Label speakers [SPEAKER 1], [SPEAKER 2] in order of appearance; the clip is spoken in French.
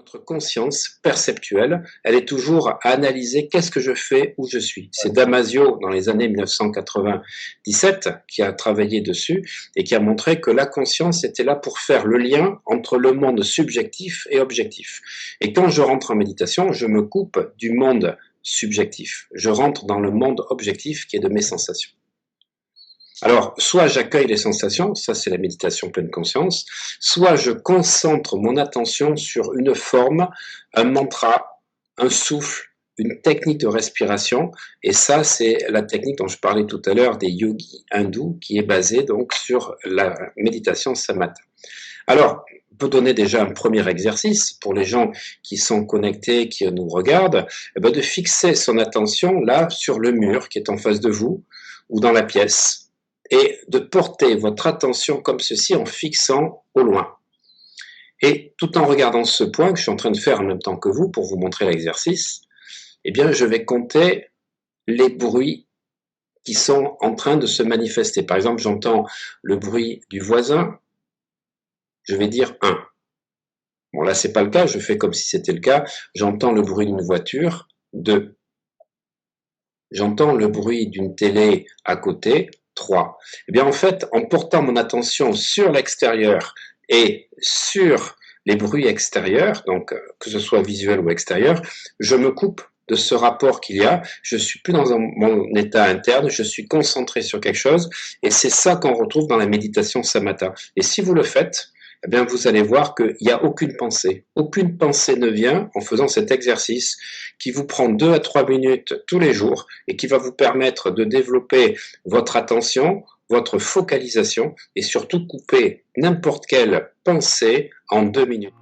[SPEAKER 1] notre conscience perceptuelle, elle est toujours à analyser qu'est-ce que je fais, où je suis. C'est Damasio, dans les années 1997, qui a travaillé dessus et qui a montré que la conscience était là pour faire le lien entre le monde subjectif et objectif. Et quand je rentre en méditation, je me coupe du monde subjectif. Je rentre dans le monde objectif qui est de mes sensations. Alors, soit j'accueille les sensations, ça c'est la méditation pleine conscience, soit je concentre mon attention sur une forme, un mantra, un souffle, une technique de respiration, et ça c'est la technique dont je parlais tout à l'heure des yogis hindous, qui est basée donc sur la méditation samatha. Alors, on peut donner déjà un premier exercice pour les gens qui sont connectés, qui nous regardent, de fixer son attention là sur le mur qui est en face de vous ou dans la pièce, et de porter votre attention comme ceci en fixant au loin. Et tout en regardant ce point que je suis en train de faire en même temps que vous pour vous montrer l'exercice, eh bien je vais compter les bruits qui sont en train de se manifester. Par exemple, j'entends le bruit du voisin, je vais dire 1. Bon là c'est pas le cas, je fais comme si c'était le cas. J'entends le bruit d'une voiture, 2. J'entends le bruit d'une télé à côté, 3. Eh bien, en fait, en portant mon attention sur l'extérieur et sur les bruits extérieurs, donc que ce soit visuel ou extérieur, je me coupe de ce rapport qu'il y a. Je suis plus dans mon état interne, je suis concentré sur quelque chose, et c'est ça qu'on retrouve dans la méditation samatha. Et si vous le faites, eh bien, vous allez voir qu'il n'y a aucune pensée. Aucune pensée ne vient en faisant cet exercice qui vous prend 2 à 3 minutes tous les jours et qui va vous permettre de développer votre attention, votre focalisation et surtout couper n'importe quelle pensée en 2 minutes.